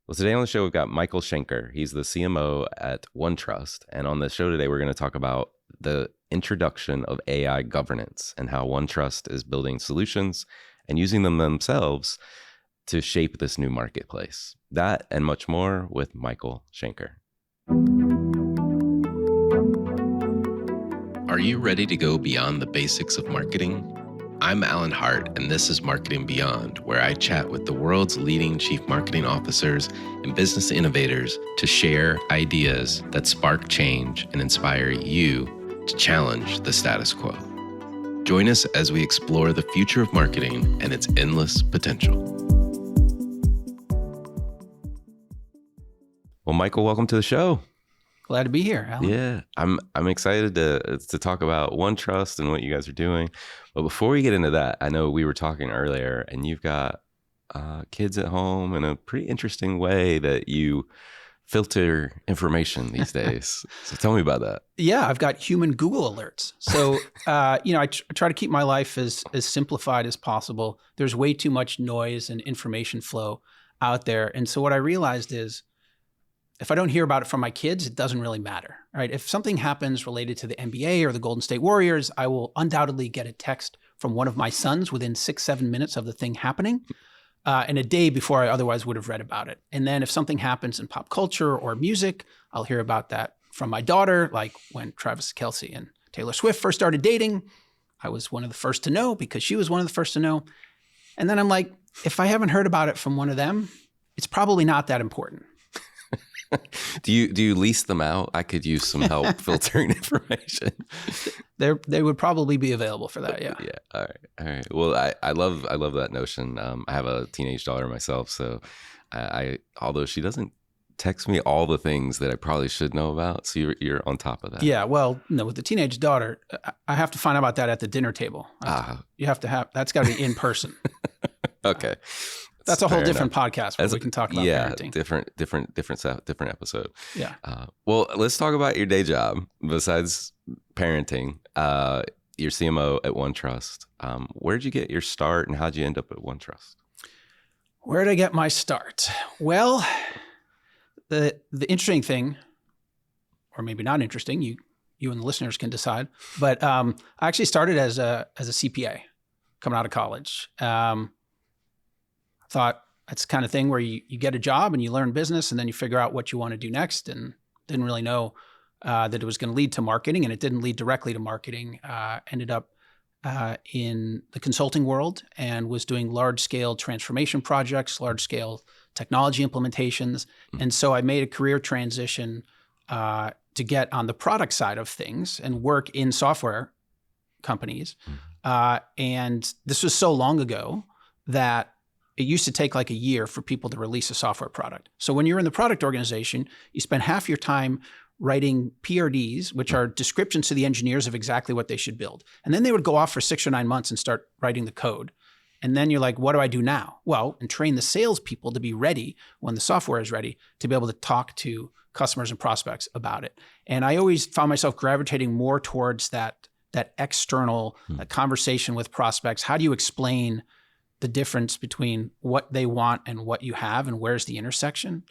Well, today on the show, we've got Michael Schanker. He's the CMO at OneTrust. And on the show today, we're going to talk about the introduction of AI governance and how OneTrust is building solutions and using them themselves to shape this new marketplace. That and much more with Michael Schanker. Are you ready to go beyond the basics of marketing? I'm Alan Hart, and this is Marketing Beyond, where I chat with the world's leading chief marketing officers and business innovators to share ideas that spark change and inspire you to challenge the status quo. Join us as we explore the future of marketing and its endless potential. Well, Michael, welcome to the show. Glad to be here, Alan. Yeah, I'm excited to talk about OneTrust and what you guys are doing. But before we get into that, I know we were talking earlier, and you've got kids at home in a pretty interesting way that you filter information these days. So tell me about that. Yeah, I've got human Google alerts. So, I try to keep my life as simplified as possible. There's way too much noise and information flow out there. And so what I realized is, if I don't hear about it from my kids, it doesn't really matter, right? If something happens related to the NBA or the Golden State Warriors, I will undoubtedly get a text from one of my sons within 6-7 minutes of the thing happening, and a day before I otherwise would have read about it. And then if something happens in pop culture or music, I'll hear about that from my daughter, like when Travis Kelce and Taylor Swift first started dating. I was one of the first to know because she was one of the first to know. And then I'm like, if I haven't heard about it from one of them, it's probably not that important. Do you lease them out? I could use some help filtering information. They would probably be available for that. Yeah. Yeah. All right. Well, I love that notion. I have a teenage daughter myself, so I although she doesn't text me all the things that I probably should know about, so you're on top of that. Yeah. Well, no, with the teenage daughter, I have to find out about that at the dinner table. You have to have that's got to be in person. Okay. That's a whole different podcast where we can talk about parenting. different episode. Yeah. Well, let's talk about your day job besides parenting. Your CMO at OneTrust. Where did you get your start, and how did you end up at OneTrust? Where did I get my start? Well, the interesting thing, or maybe not interesting, you and the listeners can decide. But I actually started as a CPA coming out of college. Thought that's the kind of thing where you get a job and you learn business and then you figure out what you want to do next, and didn't really know that it was going to lead to marketing, and it didn't lead directly to marketing. Ended up in the consulting world and was doing large-scale transformation projects, large-scale technology implementations. And so I made a career transition to get on the product side of things and work in software companies. And this was so long ago that it used to take like a year for people to release a software product. So when you're in the product organization, you spend half your time writing PRDs, which are descriptions to the engineers of exactly what they should build. And then they would go off for 6 or 9 months and start writing the code. And then you're like, what do I do now? Well, and train the salespeople to be ready when the software is ready to be able to talk to customers and prospects about it. And I always found myself gravitating more towards that external conversation with prospects. How do you explain the difference between what they want and what you have, and where's the intersection?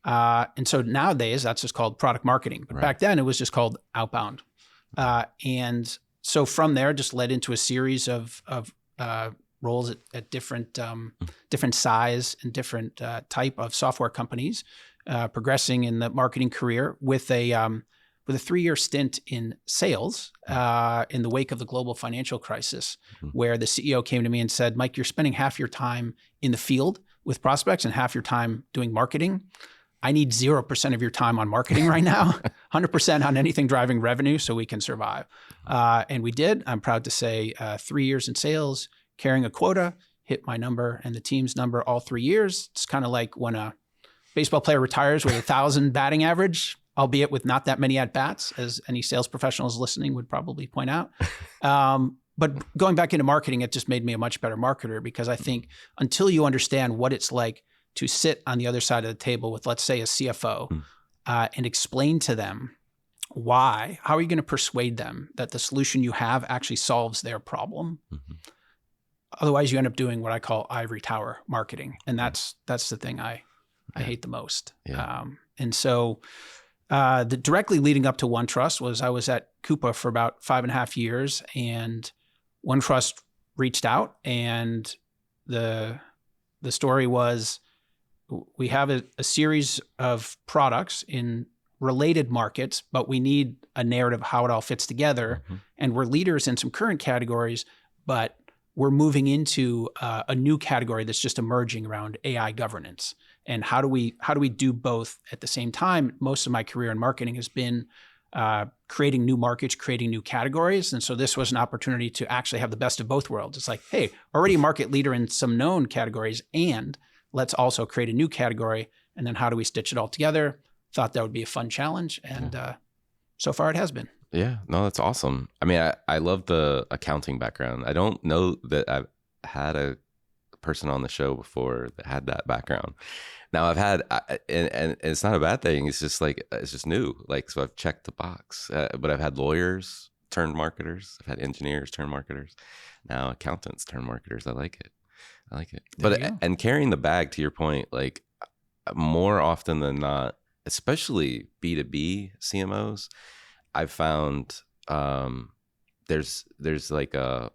And so nowadays that's just called product marketing. But back then it was just called outbound. And so from there just led into a series of roles at different size and different type of software companies, progressing in the marketing career with a 3-year stint in sales in the wake of the global financial crisis, where the CEO came to me and said, Mike, you're spending half your time in the field with prospects and half your time doing marketing. I need 0% of your time on marketing right now, 100% on anything driving revenue so we can survive. And we did. I'm proud to say 3 years in sales, carrying a quota, hit my number and the team's number all 3 years. It's kind of like when a baseball player retires with 1,000 batting average, albeit with not that many at-bats, as any sales professionals listening would probably point out. But going back into marketing, it just made me a much better marketer, because I think until you understand what it's like to sit on the other side of the table with, let's say, a CFO and explain to them why, how are you going to persuade them that the solution you have actually solves their problem? Otherwise, you end up doing what I call ivory tower marketing. And that's the thing I I hate the most. Yeah. And so the directly leading up to OneTrust was I was at Coupa for about 5.5 years, and OneTrust reached out, and the story was we have a series of products in related markets, but we need a narrative of how it all fits together. And we're leaders in some current categories, but we're moving into a new category that's just emerging around AI governance. And how do we do both at the same time? Most of my career in marketing has been creating new markets, creating new categories. And so this was an opportunity to actually have the best of both worlds. It's like, hey, already a market leader in some known categories, and let's also create a new category. And then how do we stitch it all together? Thought that would be a fun challenge. And so far it has been. Yeah, no, that's awesome. I mean, I love the accounting background. I don't know that I've had a person on the show before that had that background. Now I've had, and it's not a bad thing. It's just like, it's just new. Like, so I've checked the box, but I've had lawyers turned marketers. I've had engineers turned marketers. Now accountants turned marketers. I like it. But, and carrying the bag, to your point, like more often than not, especially B2B CMOs, I've found there's like a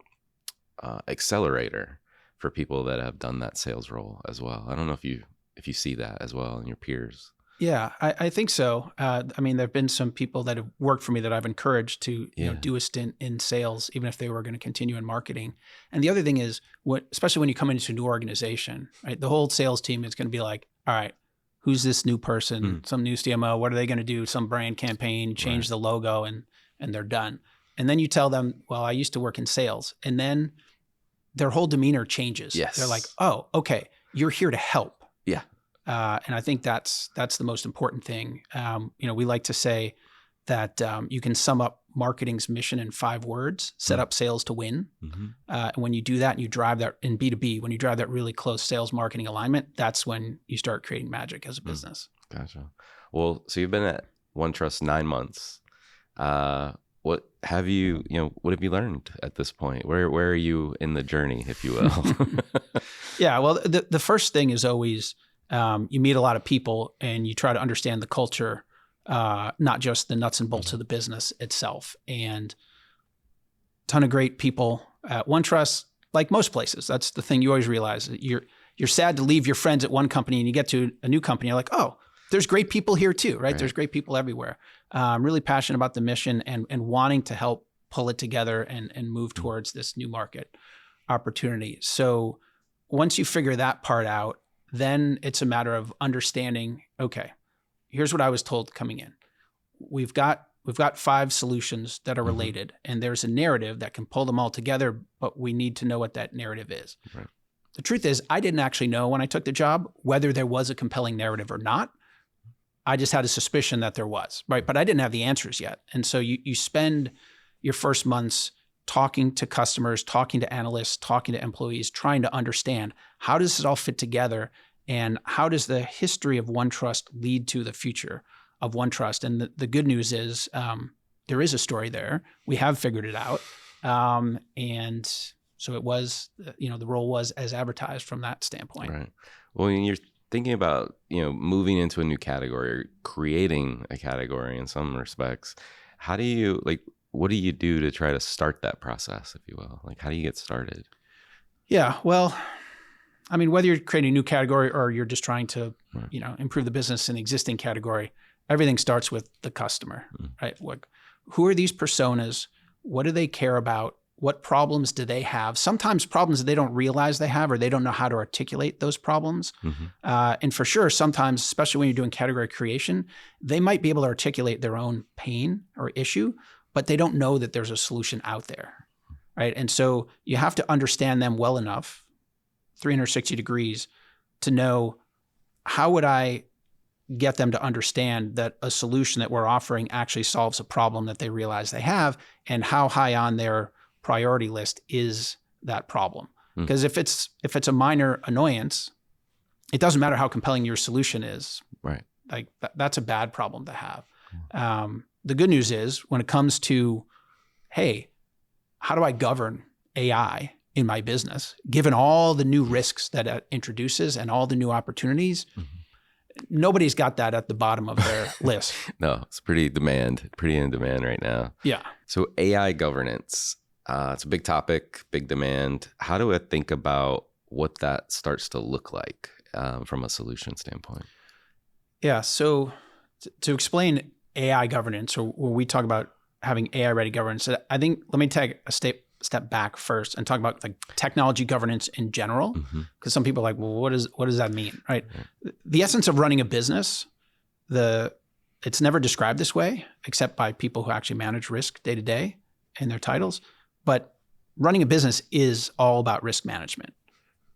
accelerator for people that have done that sales role as well. I don't know if you see that as well in your peers. Yeah, I think so. I mean, there've been some people that have worked for me that I've encouraged to do a stint in sales, even if they were going to continue in marketing. And the other thing is, especially when you come into a new organization, right? The whole sales team is going to be like, all right, who's this new person? Some new CMO? What are they going to do? Some brand campaign, change the logo, and they're done. And then you tell them, well, I used to work in sales, and then their whole demeanor changes. Yes. They're like, oh, okay, you're here to help. Yeah. And I think that's the most important thing. We like to say that you can sum up marketing's mission in 5 words: set up sales to win. And when you do that, and you drive that in B2B, when you drive that really close sales marketing alignment, that's when you start creating magic as a business. Gotcha. Well, so you've been at OneTrust 9 months. What have you learned at this point? Where are you in the journey, if you will? Yeah. Well, the first thing is always, you meet a lot of people and you try to understand the culture, not just the nuts and bolts of the business itself. And a ton of great people at OneTrust, like most places. That's the thing you always realize. You're sad to leave your friends at one company and you get to a new company. You're like, oh, there's great people here too, right? There's great people everywhere. I'm really passionate about the mission and wanting to help pull it together and move towards this new market opportunity. So once you figure that part out, then it's a matter of understanding, okay, here's what I was told coming in. We've got 5 solutions that are related, and there's a narrative that can pull them all together, but we need to know what that narrative is. Right. The truth is, I didn't actually know when I took the job whether there was a compelling narrative or not. I just had a suspicion that there was, right? But I didn't have the answers yet. And so you spend your first months talking to customers, talking to analysts, talking to employees, trying to understand how does this all fit together, and how does the history of OneTrust lead to the future of OneTrust. And the good news is there is a story there. We have figured it out. And so it was, the role was as advertised from that standpoint. Right. Well, when you're thinking about, moving into a new category or creating a category in some respects, how do you what do you do to try to start that process, if you will? Like, how do you get started? Yeah, well, I mean, whether you're creating a new category or you're just trying to, improve the business in an existing category, everything starts with the customer, right? Who are these personas? What do they care about? What problems do they have? Sometimes problems that they don't realize they have, or they don't know how to articulate those problems. And for sure, sometimes, especially when you're doing category creation, they might be able to articulate their own pain or issue, but they don't know that there's a solution out there, right? And so you have to understand them well enough, 360 degrees, to know, how would I get them to understand that a solution that we're offering actually solves a problem that they realize they have, and how high on their priority list is that problem. Because if it's a minor annoyance, it doesn't matter how compelling your solution is. Right. Like that's a bad problem to have. The good news is, when it comes to, hey, how do I govern AI in my business, given all the new risks that it introduces and all the new opportunities, nobody's got that at the bottom of their list. No, it's pretty in demand right now. Yeah. So AI governance, it's a big topic, big demand. How do I think about what that starts to look like from a solution standpoint? Yeah. So to explain AI governance, or when we talk about having AI ready governance, I think let me take a step back first and talk about like technology governance in general, because some people are like, well, what does that mean, right? The essence of running a business, it's never described this way except by people who actually manage risk day to day in their titles. But running a business is all about risk management,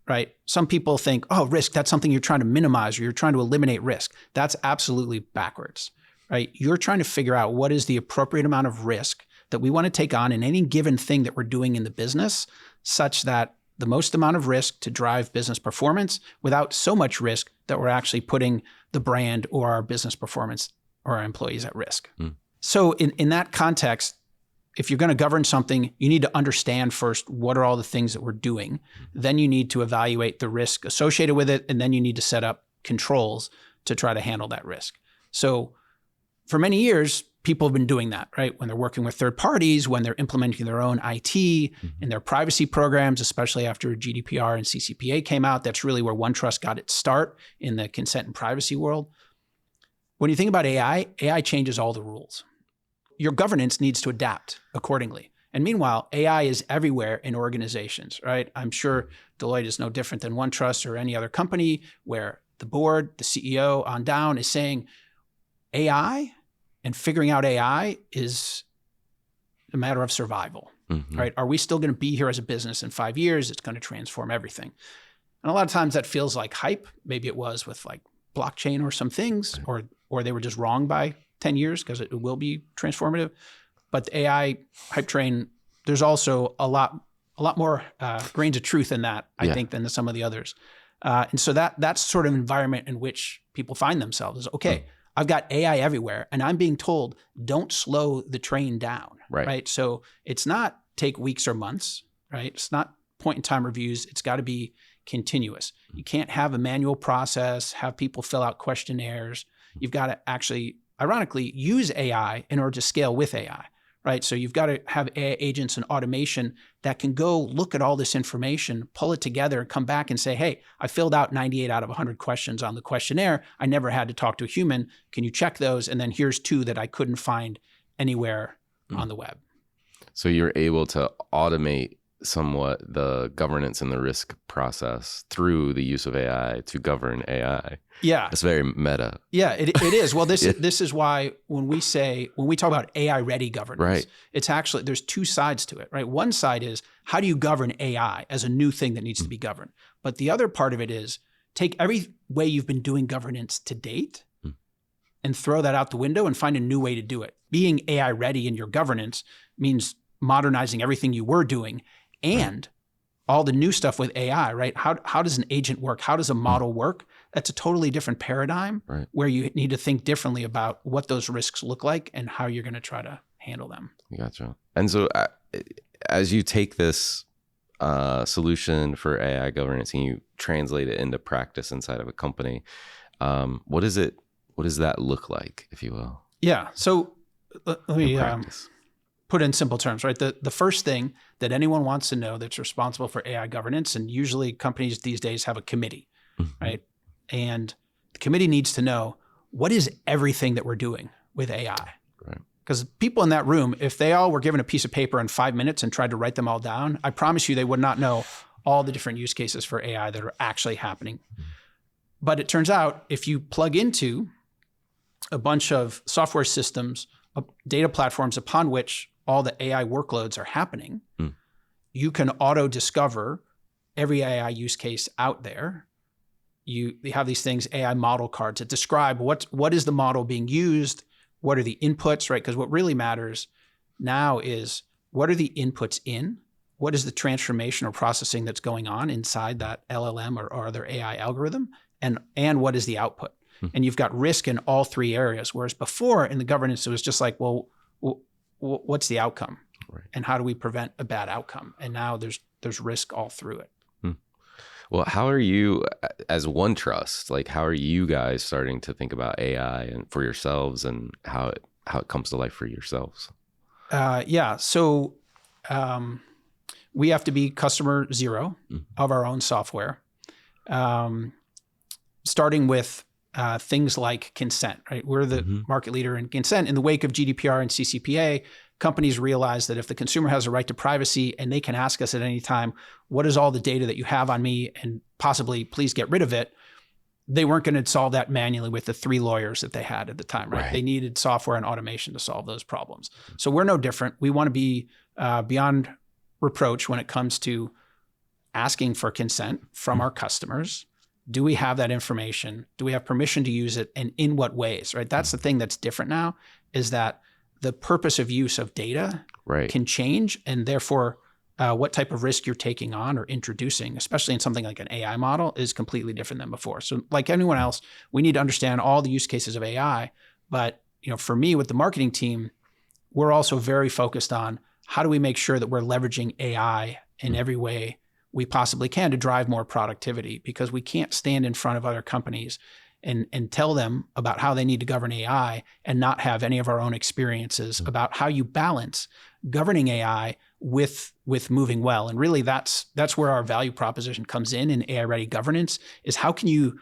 right? Some people think, oh, risk, that's something you're trying to minimize or you're trying to eliminate risk. That's absolutely backwards, right? You're trying to figure out what is the appropriate amount of risk that we want to take on in any given thing that we're doing in the business, such that the most amount of risk to drive business performance without so much risk that we're actually putting the brand or our business performance or our employees at risk. So in that context, if you're going to govern something, you need to understand first what are all the things that we're doing. Then you need to evaluate the risk associated with it, and then you need to set up controls to try to handle that risk. So for many years, people have been doing that, right? When they're working with third parties, when they're implementing their own IT in their privacy programs, especially after GDPR and CCPA came out, that's really where OneTrust got its start in the consent and privacy world. When you think about AI changes all the rules. Your governance needs to adapt accordingly. And meanwhile, AI is everywhere in organizations, right? I'm sure Deloitte is no different than OneTrust or any other company where the board, the CEO on down is saying AI and figuring out AI is a matter of survival, right? Are we still going to be here as a business in 5 years? It's going to transform everything. And a lot of times that feels like hype. Maybe it was with like blockchain or some things, or they were just wrong by 10 years because it will be transformative. But the AI hype train, there's also a lot more grains of truth in that, I think, than some of the others. And so that's sort of environment in which people find themselves is, okay, I've got AI everywhere and I'm being told, don't slow the train down, right? So it's not take weeks or months, right? It's not point in time reviews. It's got to be continuous. You can't have a manual process, have people fill out questionnaires. You've got to actually, ironically, use AI in order to scale with AI, right? So you've got to have AI agents and automation that can go look at all this information, pull it together, and come back and say, hey, I filled out 98 out of 100 questions on the questionnaire. I never had to talk to a human. Can you check those? And then here's 2 that I couldn't find anywhere on the web. So you're able to automate somewhat the governance and the risk process through the use of AI to govern AI. Yeah. It's very meta. Yeah, it is. Well, this is why when we talk about AI ready governance, it's actually, there's 2 sides to it, right? One side is how do you govern AI as a new thing that needs to be governed? But the other part of it is take every way you've been doing governance to date and throw that out the window and find a new way to do it. Being AI ready in your governance means modernizing everything you were doing and all the new stuff with AI, right? How does an agent work? How does a model work? That's a totally different paradigm where you need to think differently about what those risks look like and how you're going to try to handle them. Gotcha. And so as you take this solution for AI governance and you translate it into practice inside of a company, what does that look like, if you will? Yeah. So let me put in simple terms, right? The first thing that anyone wants to know that's responsible for AI governance, and usually companies these days have a committee, right? And the committee needs to know what is everything that we're doing with AI. Because people in that room, if they all were given a piece of paper in 5 minutes and tried to write them all down, I promise you they would not know all the different use cases for AI that are actually happening. But it turns out if you plug into a bunch of software systems, data platforms upon which all the AI workloads are happening, you can auto-discover every AI use case out there. You have these things, AI model cards, that describe what is the model being used, what are the inputs, right? Because what really matters now is what are the inputs in, what is the transformation or processing that's going on inside that LLM or other AI algorithm, and what is the output? And you've got risk in all 3 areas, whereas before in the governance, it was just like, well, what's the outcome? And how do we prevent a bad outcome? And now there's risk all through it. Well, how are you as OneTrust? Like, how are you guys starting to think about AI and for yourselves and how it comes to life for yourselves? Yeah. So we have to be customer zero of our own software, starting with things like consent, right? We're the market leader in consent. In the wake of GDPR and CCPA, companies realize that if the consumer has a right to privacy and they can ask us at any time, what is all the data that you have on me and possibly please get rid of it, they weren't going to solve that manually with the 3 lawyers that they had at the time, right? They needed software and automation to solve those problems. So we're no different. We want to be beyond reproach when it comes to asking for consent from our customers. Do we have that information? Do we have permission to use it? And in what ways, right? That's the thing that's different now, is that the purpose of use of data can change, and therefore what type of risk you're taking on or introducing, especially in something like an AI model, is completely different than before. So like anyone else, we need to understand all the use cases of AI. But for me, with the marketing team, we're also very focused on how do we make sure that we're leveraging AI in every way we possibly can to drive more productivity, because we can't stand in front of other companies and tell them about how they need to govern AI and not have any of our own experiences about how you balance governing AI with moving well. And really that's where our value proposition comes in AI-ready governance, is how can you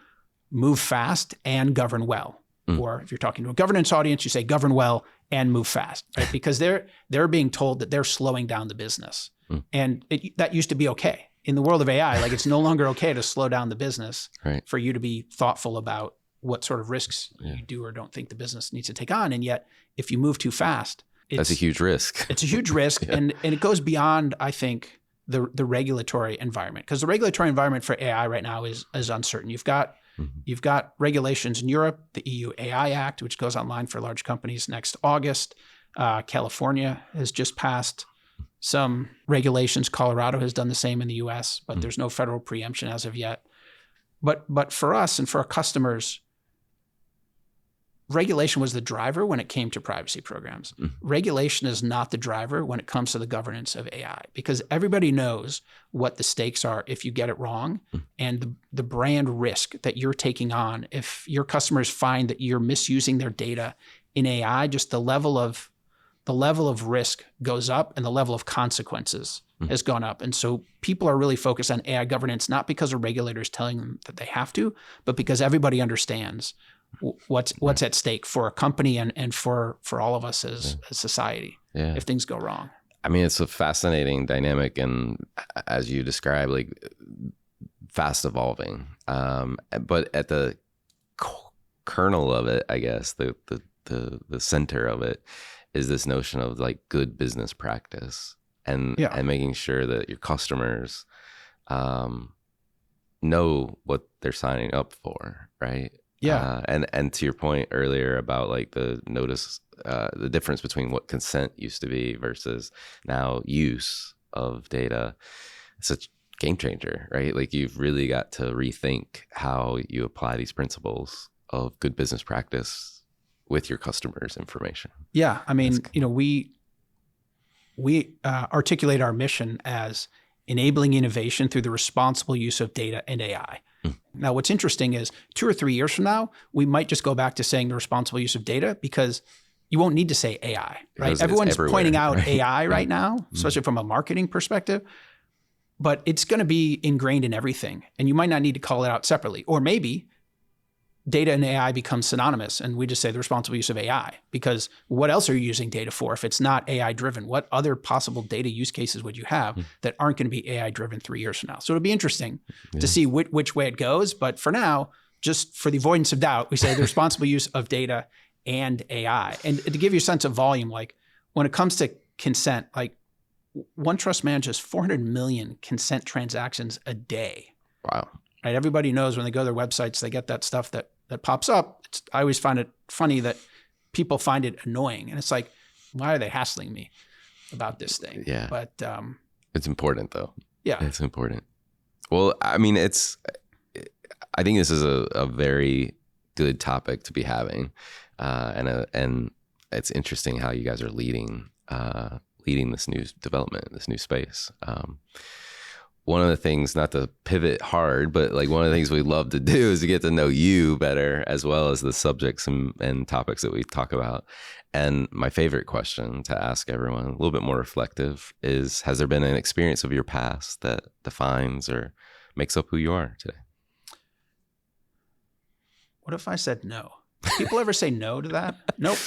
move fast and govern well? Or if you're talking to a governance audience, you say govern well and move fast, right? Because they're being told that they're slowing down the business. And that used to be okay. In the world of AI, like it's no longer okay to slow down the business for you to be thoughtful about what sort of risks you do or don't think the business needs to take on. And yet, if you move too fast, that's a huge risk. It's a huge risk. And it goes beyond, I think, the regulatory environment, because the regulatory environment for AI right now is uncertain. You've got regulations in Europe, the EU AI Act, which goes online for large companies next August. California has just passed some regulations. Colorado has done the same in the US, but there's no federal preemption as of yet. But for us and for our customers, regulation was the driver when it came to privacy programs. Regulation is not the driver when it comes to the governance of AI, because everybody knows what the stakes are if you get it wrong, and the brand risk that you're taking on if your customers find that you're misusing their data in AI. Just the level of risk goes up, and the level of consequences has gone up. And so people are really focused on AI governance, not because a regulator is telling them that they have to, but because everybody understands what's at stake for a company and for all of us as society if things go wrong. I mean, it's a fascinating dynamic, and as you describe, like fast evolving. But at the kernel of it, I guess the center of it is this notion of like good business practice and making sure that your customers know what they're signing up for, right? Yeah. And to your point earlier about like the difference between what consent used to be versus now use of data, it's a game changer, right? Like you've really got to rethink how you apply these principles of good business practice with your customers' information. Yeah. I mean, we articulate our mission as enabling innovation through the responsible use of data and AI. Now, what's interesting is 2 or 3 years from now, we might just go back to saying the responsible use of data, because you won't need to say AI, right? Because everyone's pointing out right? AI right now, especially from a marketing perspective, but it's going to be ingrained in everything. And you might not need to call it out separately. Or maybe data and AI become synonymous, and we just say the responsible use of AI, because what else are you using data for if it's not AI driven? What other possible data use cases would you have that aren't going to be AI driven 3 years from now? So it'll be interesting to see which way it goes. But for now, just for the avoidance of doubt, we say the responsible use of data and AI. And to give you a sense of volume, like when it comes to consent, like OneTrust manages 400 million consent transactions a day. Wow. Right? Everybody knows when they go to their websites, they get that stuff that pops up. I always find it funny that people find it annoying. And it's like, why are they hassling me about this thing? Yeah. But it's important though. Yeah. It's important. Well, I mean, I think this is a very good topic to be having. And it's interesting how you guys are leading this new development, this new space. one of the things, not to pivot hard, but like one of the things we love to do is to get to know you better, as well as the subjects and topics that we talk about. And my favorite question to ask everyone, a little bit more reflective, is, has there been an experience of your past that defines or makes up who you are today? What if I said no? People ever say no to that? Nope.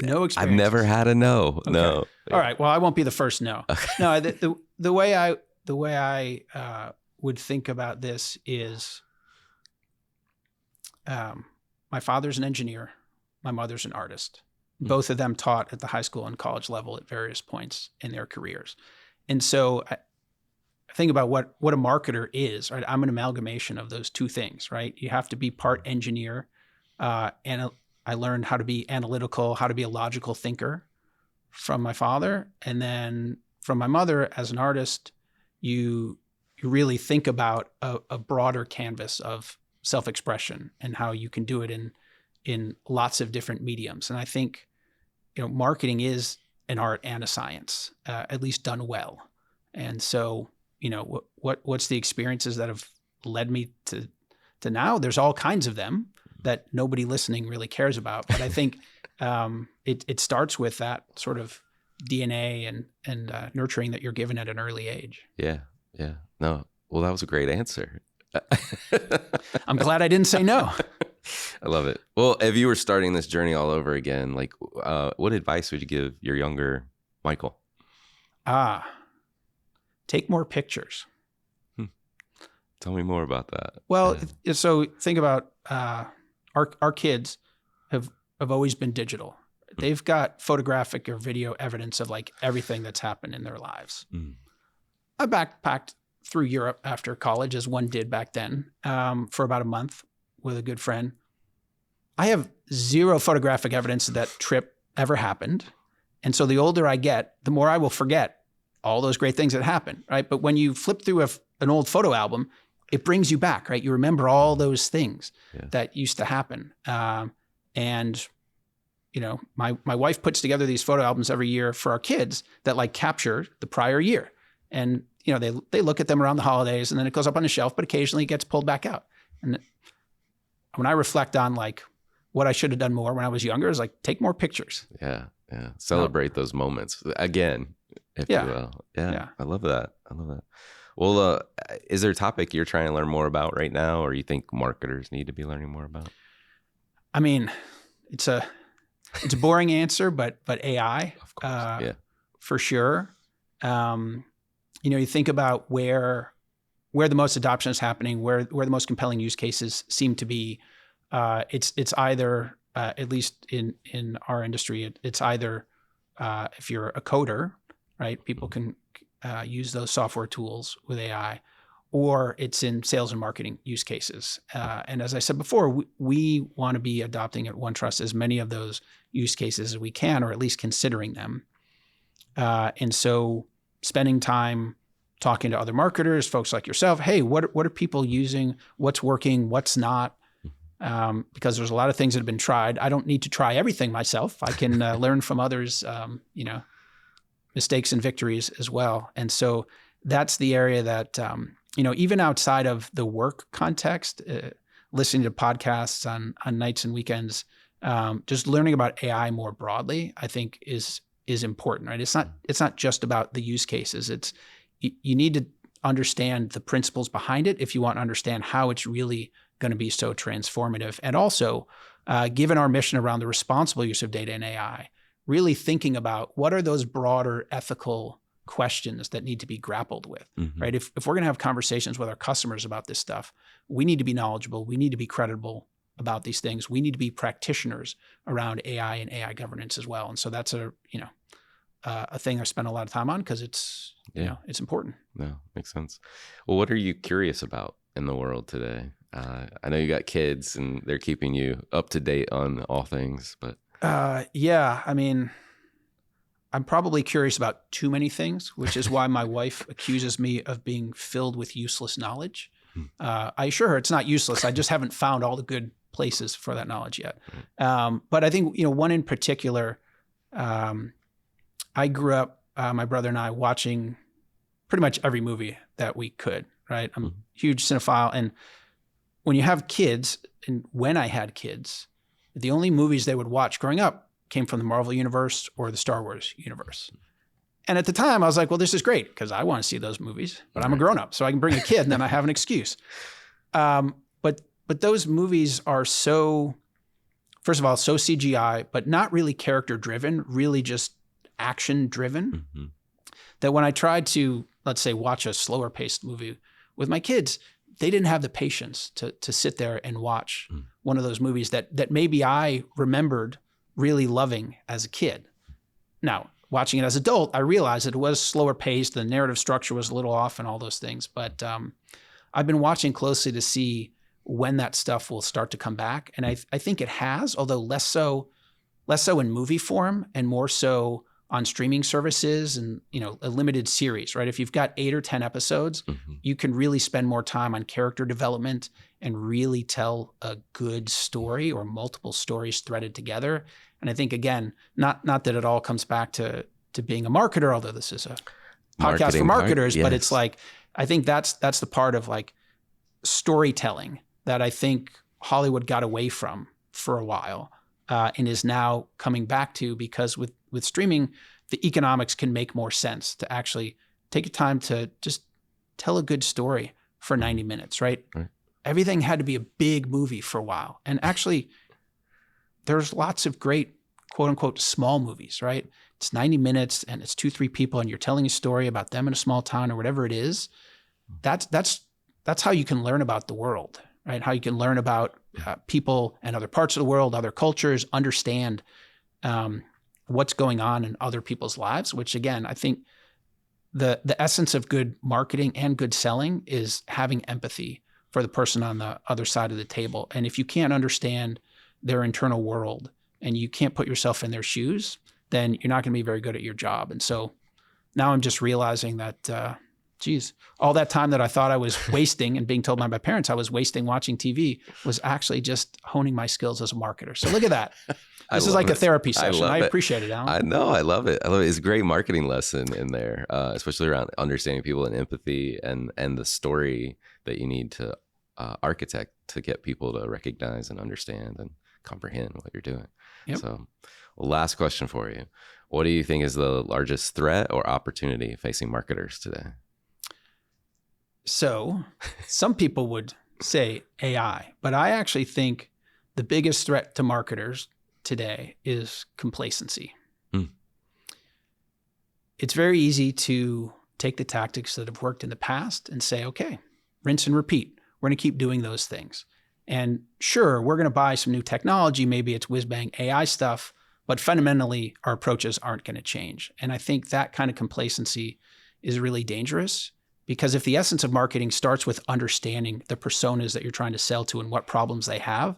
No experience. I've never had a no. Okay. No. All right. Well, I won't be the first no. Okay. No, the way I would think about this is, my father's an engineer, my mother's an artist. Both of them taught at the high school and college level at various points in their careers. And so I think about what a marketer is, right? I'm an amalgamation of those two things, right? You have to be part engineer. And I learned how to be analytical, how to be a logical thinker from my father. And then from my mother as an artist, you really think about a broader canvas of self-expression and how you can do it in lots of different mediums. And I think, marketing is an art and a science, at least done well. And so, what's the experiences that have led me to now? There's all kinds of them that nobody listening really cares about. But I think it starts with that sort of DNA and nurturing that you're given at an early age. Yeah. No. Well, that was a great answer. I'm glad I didn't say no. I love it. Well, if you were starting this journey all over again, like, what advice would you give your younger Michael? Take more pictures. Tell me more about that. Well, so think about our kids have always been digital. They've got photographic or video evidence of like everything that's happened in their lives. I backpacked through Europe after college, as one did back then, for about a month with a good friend. I have zero photographic evidence that that trip ever happened. And so the older I get, the more I will forget all those great things that happened, right? But when you flip through an old photo album, it brings you back, right? You remember all those things that used to happen. And my wife puts together these photo albums every year for our kids that like capture the prior year. And, they look at them around the holidays and then it goes up on the shelf, but occasionally it gets pulled back out. And when I reflect on like what I should have done more when I was younger, is like, take more pictures. Yeah. Celebrate those moments again, if you will. Yeah. I love that. Well, is there a topic you're trying to learn more about right now, or you think marketers need to be learning more about? I mean, it's a boring answer, but AI, of course, for sure. You think about where the most adoption is happening, where the most compelling use cases seem to be. It's either, at least in our industry, it's either if you're a coder, right? People can use those software tools with AI, or it's in sales and marketing use cases. And as I said before, we want to be adopting at OneTrust as many of those use cases as we can, or at least considering them. And so spending time talking to other marketers, folks like yourself, hey, what are people using? What's working? What's not? Because there's a lot of things that have been tried. I don't need to try everything myself. I can learn from others, mistakes and victories as well. And so that's the area that, even outside of the work context, listening to podcasts on nights and weekends, just learning about AI more broadly, I think is important, right? It's not just about the use cases. You need to understand the principles behind it if you want to understand how it's really going to be so transformative. And also, given our mission around the responsible use of data and AI, really thinking about what are those broader ethical questions that need to be grappled with, right? If we're going to have conversations with our customers about this stuff, we need to be knowledgeable. We need to be credible about these things. We need to be practitioners around AI and AI governance as well. And so that's a thing I spend a lot of time on because it's important. No, makes sense. Well, what are you curious about in the world today? I know you got kids and they're keeping you up to date on all things, but I mean, I'm probably curious about too many things, which is why my wife accuses me of being filled with useless knowledge. I assure her it's not useless. I just haven't found all the good places for that knowledge yet. But I think, one in particular, I grew up, my brother and I, watching pretty much every movie that we could, right? I'm a huge cinephile. And when you have kids, and when I had kids, the only movies they would watch growing up came from the Marvel universe or the Star Wars universe. And at the time I was like, well, this is great because I want to see those movies, but I'm a grown up, so I can bring a kid and then I have an excuse. But those movies are so, first of all, so CGI, but not really character driven, really just action driven. That when I tried to, let's say, watch a slower paced movie with my kids, they didn't have the patience to sit there and watch one of those movies that maybe I remembered really loving as a kid. Now, watching it as an adult, I realized that it was slower paced, the narrative structure was a little off and all those things. But I've been watching closely to see when that stuff will start to come back. And I think it has, although less so in movie form and more so on streaming services and, a limited series, right? If you've got 8 or 10 episodes, you can really spend more time on character development and really tell a good story or multiple stories threaded together. And I think, again, not that it all comes back to being a marketer, although this is a podcast for marketers, but it's like, I think that's the part of like storytelling that I think Hollywood got away from for a while and is now coming back to, because with streaming, the economics can make more sense to actually take time to just tell a good story for 90 minutes, right? Everything had to be a big movie for a while. And actually, there's lots of great, quote unquote, small movies, right? It's 90 minutes and it's 2-3 people and you're telling a story about them in a small town or whatever it is. That's how you can learn about the world, right? How you can learn about people and other parts of the world, other cultures, understand what's going on in other people's lives, which again, I think the essence of good marketing and good selling is having empathy for the person on the other side of the table. And if you can't understand their internal world and you can't put yourself in their shoes, then you're not going to be very good at your job. And so now I'm just realizing that, all that time that I thought I was wasting and being told by my parents I was wasting watching TV was actually just honing my skills as a marketer. So look at that. This is like a therapy session. I appreciate it, Alan. I know. I love it. It's a great marketing lesson in there, especially around understanding people and empathy and the story that you need to architect to get people to recognize and understand and comprehend what you're doing. Yep. So, last question for you. What do you think is the largest threat or opportunity facing marketers today? So some people would say AI, but I actually think the biggest threat to marketers today is complacency. It's very easy to take the tactics that have worked in the past and say, okay, rinse and repeat. We're going to keep doing those things. And sure, we're going to buy some new technology. Maybe it's whiz-bang AI stuff, but fundamentally our approaches aren't going to change. And I think that kind of complacency is really dangerous, because if the essence of marketing starts with understanding the personas that you're trying to sell to and what problems they have,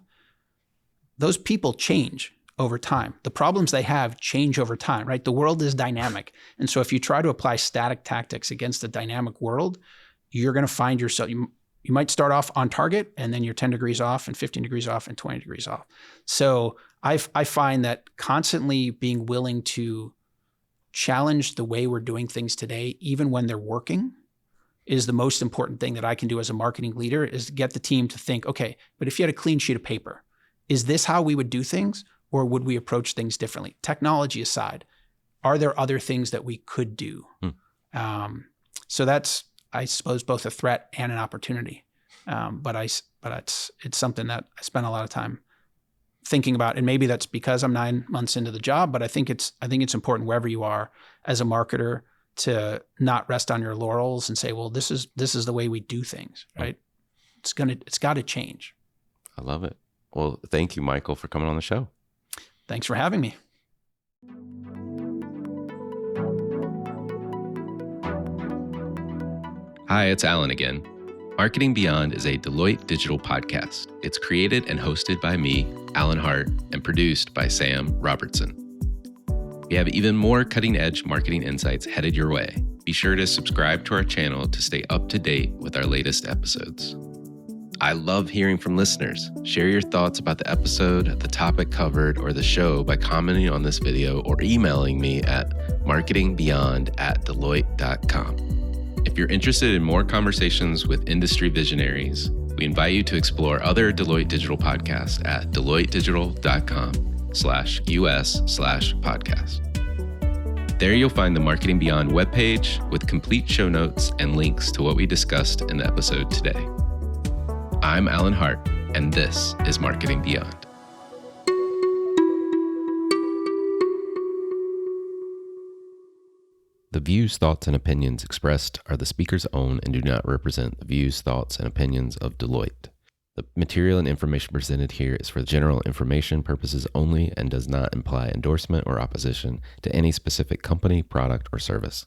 those people change over time. The problems they have change over time, right? The world is dynamic. And so if you try to apply static tactics against a dynamic world, you're going to find yourself, you might start off on target and then you're 10 degrees off and 15 degrees off and 20 degrees off. So I find that constantly being willing to challenge the way we're doing things today, even when they're working, is the most important thing that I can do as a marketing leader, is to get the team to think, okay, but if you had a clean sheet of paper, is this how we would do things, or would we approach things differently? Technology aside, are there other things that we could do? So that's, I suppose, both a threat and an opportunity. But it's something that I spend a lot of time thinking about, and maybe that's because I'm 9 months into the job. But I think it's important wherever you are as a marketer to not rest on your laurels and say, well, this is the way we do things, right? It's got to change. I love it. Well, thank you, Michael, for coming on the show. Thanks for having me. Hi, it's Alan again. Marketing Beyond is a Deloitte digital podcast. It's created and hosted by me, Alan Hart, and produced by Sam Robertson. We have even more cutting-edge marketing insights headed your way. Be sure to subscribe to our channel to stay up to date with our latest episodes. I love hearing from listeners. Share your thoughts about the episode, the topic covered, or the show by commenting on this video or emailing me at marketingbeyond@deloitte.com. If you're interested in more conversations with industry visionaries, we invite you to explore other Deloitte Digital podcasts at deloittedigital.com/us/podcast. There you'll find the Marketing Beyond webpage with complete show notes and links to what we discussed in the episode today. I'm Alan Hart, and this is Marketing Beyond. The views, thoughts, and opinions expressed are the speaker's own and do not represent the views, thoughts, and opinions of Deloitte. The material and information presented here is for general information purposes only and does not imply endorsement or opposition to any specific company, product, or service.